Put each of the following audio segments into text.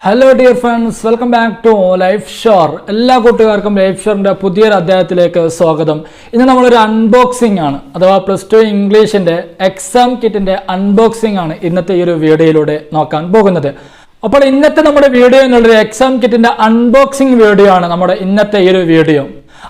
Hello dear friends, welcome back to life shore. എല്ലാ കൂട്ടുകാർക്കും life ഷോറിന്റെ പുതിയൊരു അധ്യായത്തിലേക്ക് സ്വാഗതം. ഇന്ന് നമ്മളൊരു അൺബോക്സിംഗ് ആണ്, അഥവാ +2 ഇംഗ്ലീഷിന്റെ എക്സാം കിറ്റിന്റെ അൺബോക്സിംഗ് ആണ് ഇന്നത്തെ ഈ ഒരു വീഡിയോയിലൂടെ നോക്കാൻ പോകുന്നത്. അപ്പോൾ ഇന്നത്തെ നമ്മുടെ വീഡിയോ എന്നുള്ളത് എക്സാം കിറ്റിന്റെ അൺബോക്സിംഗ് വീഡിയോ ആണ് നമ്മുടെ ഇന്നത്തെ ഈ ഒരു വീഡിയോ.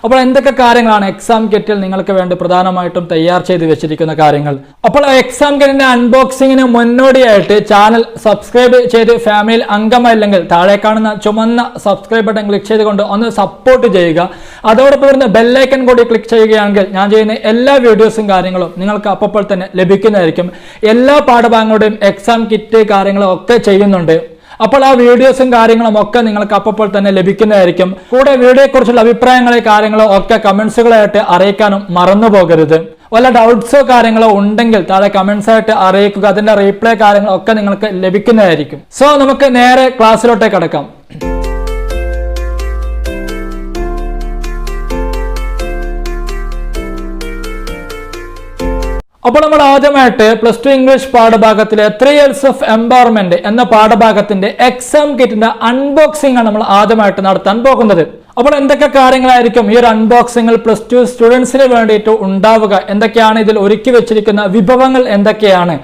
അപ്പോൾ എന്തൊക്കെ കാര്യങ്ങളാണ് എക്സാം കിറ്റിൽ നിങ്ങൾക്ക് വേണ്ടി പ്രധാനമായിട്ടും തയ്യാർ ചെയ്ത് വെച്ചിരിക്കുന്ന കാര്യങ്ങൾ. അപ്പോൾ എക്സാം കിറ്റിന്റെ അൺബോക്സിംഗിന് മുന്നോടിയായിട്ട് ചാനൽ സബ്സ്ക്രൈബ് ചെയ്ത് ഫാമിലിയിൽ അംഗമല്ലെങ്കിൽ താഴെ കാണുന്ന ചുമന്ന സബ്സ്ക്രൈബ് ബട്ടൺ ക്ലിക്ക് ചെയ്തുകൊണ്ട് ഒന്ന് സപ്പോർട്ട് ചെയ്യുക. അതോടൊപ്പം വരുന്ന ബെല്ലൈക്കൺ കൂടി ക്ലിക്ക് ചെയ്യുകയാണെങ്കിൽ ഞാൻ ചെയ്യുന്ന എല്ലാ വീഡിയോസും കാര്യങ്ങളും നിങ്ങൾക്ക് അപ്പോൾ തന്നെ ലഭിക്കുന്നതായിരിക്കും. എല്ലാ പാഠഭാഗങ്ങളുടെയും എക്സാം കിറ്റ് കാര്യങ്ങളും ഒക്കെ ചെയ്യുന്നുണ്ട്. അപ്പോൾ ആ വീഡിയോസും കാര്യങ്ങളും ഒക്കെ നിങ്ങൾക്ക് അപ്പോൾ തന്നെ ലഭിക്കുന്നതായിരിക്കും. കൂടെ വീഡിയോയെക്കുറിച്ചുള്ള അഭിപ്രായങ്ങളെ കാര്യങ്ങളോ ഒക്കെ കമന്റ്സുകളായിട്ട് അറിയിക്കാനും മറന്നു പോകരുത്. വല്ല ഡൗട്ട്സോ കാര്യങ്ങളോ ഉണ്ടെങ്കിൽ താഴെ കമന്റ്സ് ആയിട്ട് അറിയിക്കുക. അതിന്റെ റീപ്ലൈ കാര്യങ്ങളോ ഒക്കെ നിങ്ങൾക്ക് ലഭിക്കുന്നതായിരിക്കും. സോ നമുക്ക് നേരെ ക്ലാസ്സിലോട്ടേക്ക് കടക്കാം. അപ്പോൾ നമ്മൾ ആദ്യമായിട്ട് +2 ഇംഗ്ലീഷ് പാഠഭാഗത്തിലെ 3 ഇയേഴ്സ് ഓഫ് എംപവർമെന്റ് എന്ന പാഠഭാഗത്തിന്റെ എക്സാം കിറ്റിന്റെ അൺബോക്സിംഗ് ആണ് നമ്മൾ ആദ്യമായിട്ട് നടത്താൻ പോകുന്നത്. അപ്പോൾ എന്തൊക്കെ കാര്യങ്ങളായിരിക്കും ഈ ഒരു അൺബോക്സിംഗിൽ +2 സ്റ്റുഡൻസിന് വേണ്ടിയിട്ട് ഉണ്ടാവുക, എന്തൊക്കെയാണ് ഇതിൽ ഒരുക്കി വെച്ചിരിക്കുന്ന വിഭവങ്ങൾ എന്തൊക്കെയാണ്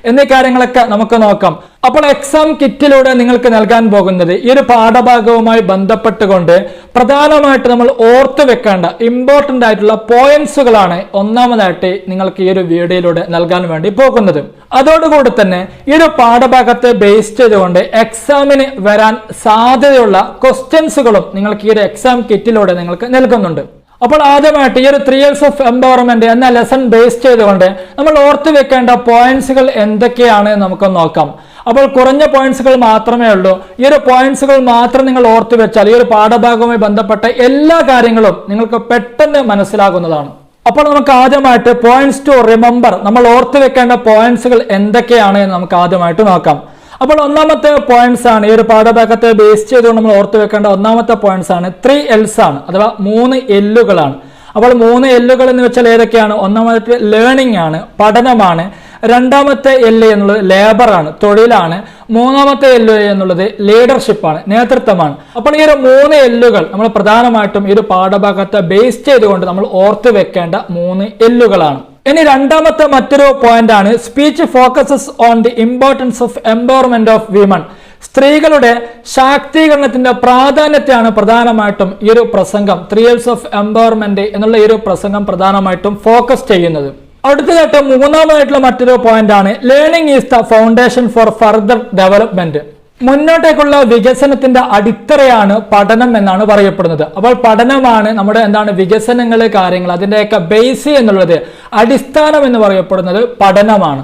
എന്നീ കാര്യങ്ങളൊക്കെ നമുക്ക് നോക്കാം. അപ്പോൾ എക്സാം കിറ്റിലൂടെ നിങ്ങൾക്ക് നൽകാൻ പോകുന്നത് ഈ ഒരു പാഠഭാഗവുമായി ബന്ധപ്പെട്ടുകൊണ്ട് പ്രധാനമായിട്ട് നമ്മൾ ഓർത്തു വെക്കേണ്ട ഇമ്പോർട്ടന്റ് ആയിട്ടുള്ള പോയിന്റ്സുകളാണ് ഒന്നാമതായിട്ട് നിങ്ങൾക്ക് ഈ ഒരു വീഡിയോയിലൂടെ നൽകാൻ വേണ്ടി പോകുന്നത്. അതോടുകൂടി തന്നെ ഈ ഒരു പാഠഭാഗത്തെ ബേസ് ചെയ്തുകൊണ്ട് എക്സാമിന് വരാൻ സാധ്യതയുള്ള ക്വസ്റ്റ്യൻസുകളും നിങ്ങൾക്ക് ഈ ഒരു എക്സാം കിറ്റിലൂടെ നിങ്ങൾക്ക് നൽകുന്നുണ്ട്. അപ്പോൾ ആദ്യമായിട്ട് ഈ ഒരു 3 ഇയേഴ്സ് ഓഫ് എംപവർമെന്റ് എന്ന ലെസൺ ബേസ് ചെയ്തുകൊണ്ട് നമ്മൾ ഓർത്തു വെക്കേണ്ട പോയിന്റ്സുകൾ എന്തൊക്കെയാണ് നമുക്ക് നോക്കാം. അപ്പോൾ കുറഞ്ഞ പോയിന്റ്സുകൾ മാത്രമേ ഉള്ളൂ. ഈ ഒരു പോയിന്റ്സുകൾ മാത്രം നിങ്ങൾ ഓർത്തു വെച്ചാൽ ഈ ഒരു പാഠഭാഗവുമായി ബന്ധപ്പെട്ട എല്ലാ കാര്യങ്ങളും നിങ്ങൾക്ക് പെട്ടെന്ന് മനസ്സിലാകുന്നതാണ്. അപ്പോൾ നമുക്ക് ആദ്യമായിട്ട് പോയിന്റ്സ് ടു റിമെമ്പർ, നമ്മൾ ഓർത്തു വെക്കേണ്ട പോയിന്റ്സുകൾ എന്തൊക്കെയാണ് എന്ന് നമുക്ക് ആദ്യമായിട്ട് നോക്കാം. അപ്പോൾ ഒന്നാമത്തെ പോയിന്റ്സ് ആണ് ഈ ഒരു പാഠഭാഗത്തെ ബേസ് ചെയ്തുകൊണ്ട് നമ്മൾ ഓർത്തു വെക്കേണ്ട ഒന്നാമത്തെ പോയിന്റ്സ് ആണ് 3 L's ആണ്, അഥവാ 3 എല്ലുകളാണ്. അപ്പോൾ 3 എല്ലുകൾ എന്ന് വെച്ചാൽ ഏതൊക്കെയാണ്? ഒന്നാമത്തെ ലേണിംഗ് ആണ്, പഠനമാണ്. രണ്ടാമത്തെ എല്ല് എന്നുള്ളത് ലേബർ ആണ്, തൊഴിലാണ്. മൂന്നാമത്തെ എല്ല് എന്നുള്ളത് ലീഡർഷിപ്പ് ആണ്, നേതൃത്വമാണ്. അപ്പോൾ ഈ ഒരു 3 എല്ലുകൾ നമ്മൾ പ്രധാനമായിട്ടും ഈ ഒരു പാഠഭാഗത്തെ ബേസ് ചെയ്തുകൊണ്ട് നമ്മൾ ഓർത്തു വെക്കേണ്ട 3 എല്ലുകളാണ്. ഇനി രണ്ടാമത്തെ മറ്റൊരു പോയിന്റ് ആണ് speech focuses on the importance of empowerment of women. സ്ത്രീകളുടെ ശാക്തീകരണത്തിന്റെ പ്രാധാന്യത്തെയാണ് പ്രധാനമായിട്ടും ഈ ഒരു പ്രസംഗം 3 ഇയേഴ്സ് ഓഫ് എംപവർമെന്റ് എന്നുള്ള ഈ ഒരു പ്രസംഗം പ്രധാനമായിട്ടും ഫോക്കസ് ചെയ്യുന്നത്. അടുത്തതായിട്ട് മൂന്നാമതായിട്ടുള്ള മറ്റൊരു പോയിന്റ് ആണ് learning is the foundation for further development. മുന്നോട്ടേക്കുള്ള വികസനത്തിന്റെ അടിത്തറയാണ് പഠനം എന്നാണ് പറയപ്പെടുന്നത്. അപ്പോൾ പഠനമാണ് നമ്മുടെ വികസനങ്ങളെ കാര്യങ്ങൾ അതിന്റെയൊക്കെ ബേസ് എന്നുള്ളത്, അടിസ്ഥാനം എന്ന് പറയപ്പെടുന്നത് പഠനമാണ്.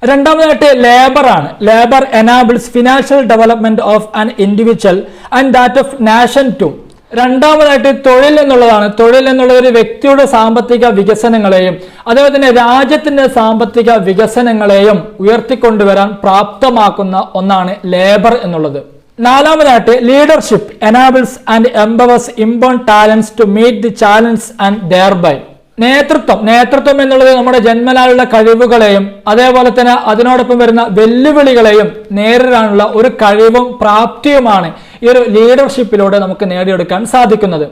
രണ്ടാമതായിട്ട് ലേബർ ആണ്. Labour enables financial development of an individual and that of nation too. രണ്ടാമതായിട്ട് തൊഴിൽ എന്നുള്ളതാണ്. തൊഴിൽ എന്നുള്ള ഒരു വ്യക്തിയുടെ സാമ്പത്തിക വികസനങ്ങളെയും അതുപോലെ തന്നെ രാജ്യത്തിന്റെ സാമ്പത്തിക വികസനങ്ങളെയും ഉയർത്തിക്കൊണ്ടുവരാൻ പ്രാപ്തമാക്കുന്ന ഒന്നാണ് ലേബർ എന്നുള്ളത്. നാലാമതായിട്ട് leadership enables and empowers inborn talents to meet the challenge and thereby. നേതൃത്വം എന്നുള്ളത് നമ്മുടെ ജന്മനാലുള്ള കഴിവുകളെയും അതേപോലെ തന്നെ അതിനോടൊപ്പം വരുന്ന വെല്ലുവിളികളെയും നേരിടാനുള്ള ഒരു കഴിവും പ്രാപ്തിയുമാണ് ഈ ഒരു ലീഡർഷിപ്പിലൂടെ നമുക്ക് നേടിയെടുക്കാൻ സാധിക്കുന്നത്.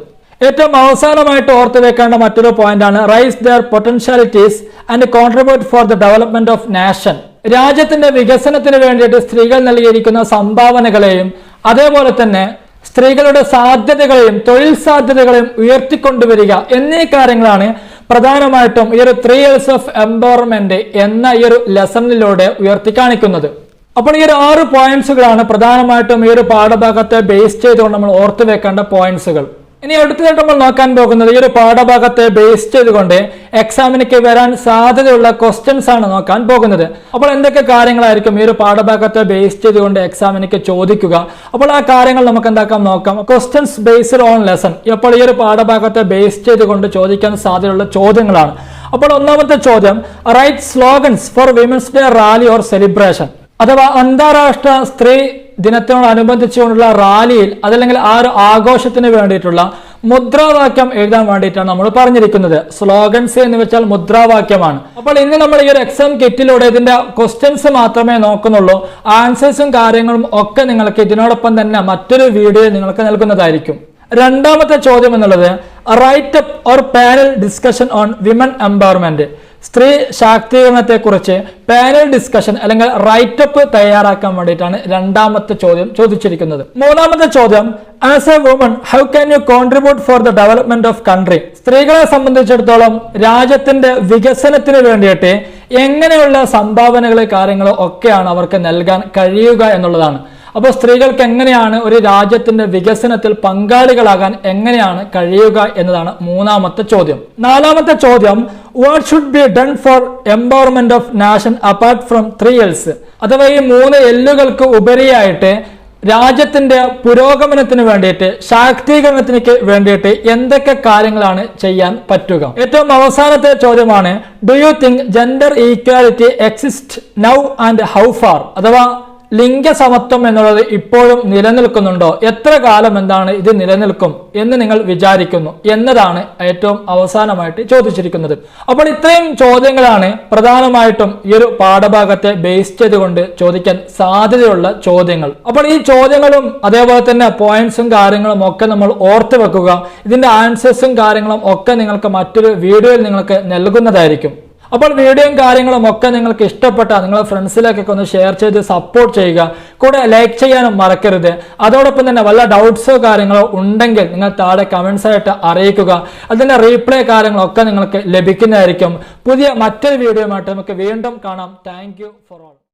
ഏറ്റവും അവസാനമായിട്ട് ഓർത്തു വെക്കേണ്ട മറ്റൊരു പോയിന്റ് ആണ് raise their potentialities and contribute for the development of nation. രാജ്യത്തിന്റെ വികസനത്തിന് വേണ്ടിയിട്ട് സ്ത്രീകൾ നൽകിയിരിക്കുന്ന സംഭാവനകളെയും അതേപോലെ തന്നെ സ്ത്രീകളുടെ സാധ്യതകളെയും തൊഴിൽ സാധ്യതകളെയും ഉയർത്തിക്കൊണ്ടുവരിക എന്നീ കാര്യങ്ങളാണ് പ്രധാനമായിട്ടും ഈ ഒരു 3 ഇയേഴ്സ് ഓഫ് എംപവർമെന്റ് എന്ന ഈ ഒരു ലെസണിലൂടെ ഉയർത്തി കാണിക്കുന്നത്. അപ്പോൾ ഈ ഒരു 6 പോയിന്റ്സുകളാണ് പ്രധാനമായിട്ടും ഈ ഒരു പാഠഭാഗത്തെ ബേസ് ചെയ്തുകൊണ്ട് നമ്മൾ ഓർത്തു വെക്കേണ്ട പോയിന്റ്സുകൾ. ഇനി അടുത്തതായിട്ട് നമ്മൾ നോക്കാൻ പോകുന്നത് ഈ ഒരു പാഠഭാഗത്തെ ബേസ് ചെയ്തുകൊണ്ട് എക്സാമിനൊക്കെ വരാൻ സാധ്യതയുള്ള ക്വസ്റ്റ്യൻസ് ആണ് നോക്കാൻ പോകുന്നത്. അപ്പോൾ എന്തൊക്കെ കാര്യങ്ങളായിരിക്കും ഈ ഒരു പാഠഭാഗത്തെ ബേസ് ചെയ്തുകൊണ്ട് എക്സാമിനൊക്കെ ചോദിക്കുക? അപ്പോൾ ആ കാര്യങ്ങൾ നമുക്ക് നോക്കാം. Questions based on lesson. അപ്പോൾ ഈ ഒരു പാഠഭാഗത്തെ ബേസ് ചെയ്തുകൊണ്ട് ചോദിക്കാൻ സാധ്യതയുള്ള ചോദ്യങ്ങളാണ്. അപ്പോൾ ഒന്നാമത്തെ ചോദ്യം, write slogans for women's day rally or celebration. അഥവാ അന്താരാഷ്ട്ര സ്ത്രീ ദിനത്തോടനുബന്ധിച്ചുകൊണ്ടുള്ള റാലിയിൽ അതല്ലെങ്കിൽ ആ ഒരു ആഘോഷത്തിന് വേണ്ടിയിട്ടുള്ള മുദ്രാവാക്യം എഴുതാൻ വേണ്ടിയിട്ടാണ് നമ്മൾ പറഞ്ഞിരിക്കുന്നത്. സ്ലോഗൻസ് എന്ന് വെച്ചാൽ മുദ്രാവാക്യമാണ്. അപ്പോൾ ഇന്ന് നമ്മൾ ഈ ഒരു എക്സാം കിറ്റിലൂടെ ഇതിന്റെ ക്വസ്റ്റ്യൻസ് മാത്രമേ നോക്കുന്നുള്ളൂ. ആൻസേഴ്സും കാര്യങ്ങളും ഒക്കെ നിങ്ങൾക്ക് ഇതിനോടൊപ്പം തന്നെ മറ്റൊരു വീഡിയോ നിങ്ങൾക്ക് നൽകുന്നതായിരിക്കും. രണ്ടാമത്തെ ചോദ്യം എന്നുള്ളത് write up or panel discussion on women empowerment. സ്ത്രീ ശാക്തീകരണത്തെ കുറിച്ച് പാനൽ ഡിസ്കഷൻ അല്ലെങ്കിൽ റൈറ്റ് അപ്പ് തയ്യാറാക്കാൻ വേണ്ടിയിട്ടാണ് രണ്ടാമത്തെ ചോദ്യം ചോദിച്ചിരിക്കുന്നത്. മൂന്നാമത്തെ ചോദ്യം as a woman how can you contribute for the development of country. സ്ത്രീകളെ സംബന്ധിച്ചിടത്തോളം രാജ്യത്തിന്റെ വികസനത്തിന് വേണ്ടിയിട്ട് എങ്ങനെയുള്ള സംഭാവനകൾ കാര്യങ്ങൾ ഒക്കെയാണ് അവർക്ക് നൽകാൻ കഴിയുക എന്നുള്ളതാണ്. അപ്പോൾ സ്ത്രീകൾക്ക് എങ്ങനെയാണ് ഒരു രാജ്യത്തിന്റെ വികസനത്തിൽ പങ്കാളികളാകാൻ എങ്ങനെയാണ് കഴിയുക എന്നതാണ് മൂന്നാമത്തെ ചോദ്യം. നാലാമത്തെ ചോദ്യം what should be done for empowerment of nation apart from 3 Ls. അഥവാ ഈ 3 എല്ലുകൾക്ക് ഉപരിയായിട്ട് രാജ്യത്തിന്റെ പുരോഗമനത്തിന് വേണ്ടിയിട്ട് ശാക്തീകരണത്തിന് വേണ്ടിയിട്ട് എന്തൊക്കെ കാര്യങ്ങളാണ് ചെയ്യാൻ പറ്റുക. ഏറ്റവും അവസാനത്തെ ചോദ്യമാണ് do you think gender equality exist now and how far. അഥവാ ലിംഗസമത്വം എന്നുള്ളത് ഇപ്പോഴും നിലനിൽക്കുന്നുണ്ടോ, എത്ര കാലം എന്താണ് ഇത് നിലനിൽക്കും എന്ന് നിങ്ങൾ വിചാരിക്കുന്നു എന്നതാണ് ഏറ്റവും അവസാനമായിട്ട് ചോദിച്ചിരിക്കുന്നത്. അപ്പോൾ ഇത്രയും ചോദ്യങ്ങളാണ് പ്രധാനമായിട്ടും ഈ ഒരു പാഠഭാഗത്തെ ബേസ് ചെയ്തുകൊണ്ട് ചോദിക്കാൻ സാധ്യതയുള്ള ചോദ്യങ്ങൾ. അപ്പോൾ ഈ ചോദ്യങ്ങളും അതേപോലെ തന്നെ പോയിന്റ്സും കാര്യങ്ങളും ഒക്കെ നമ്മൾ ഓർത്തു വെക്കുക. ഇതിന്റെ ആൻസേഴ്സും കാര്യങ്ങളും ഒക്കെ നിങ്ങൾക്ക് മറ്റൊരു വീഡിയോയിൽ നിങ്ങൾക്ക് നൽകുന്നതായിരിക്കും. അപ്പോൾ വീഡിയോയും കാര്യങ്ങളും ഒക്കെ നിങ്ങൾക്ക് ഇഷ്ടപ്പെട്ടാൽ നിങ്ങളുടെ ഫ്രണ്ട്സിലേക്കൊക്കെ ഒന്ന് ഷെയർ ചെയ്ത് സപ്പോർട്ട് ചെയ്യുക. കൂടെ ലൈക്ക് ചെയ്യാനും മറക്കരുത്. അതോടൊപ്പം തന്നെ വല്ല ഡൗട്ട്സോ കാര്യങ്ങളോ ഉണ്ടെങ്കിൽ നിങ്ങൾ താഴെ കമന്റ്സ് ആയിട്ട് അറിയിക്കുക. അതിന്റെ റീപ്ലൈ കാര്യങ്ങളൊക്കെ നിങ്ങൾക്ക് ലഭിക്കുന്നതായിരിക്കും. പുതിയ മറ്റൊരു വീഡിയോയുമായിട്ട് നമുക്ക് വീണ്ടും കാണാം. Thank you for all.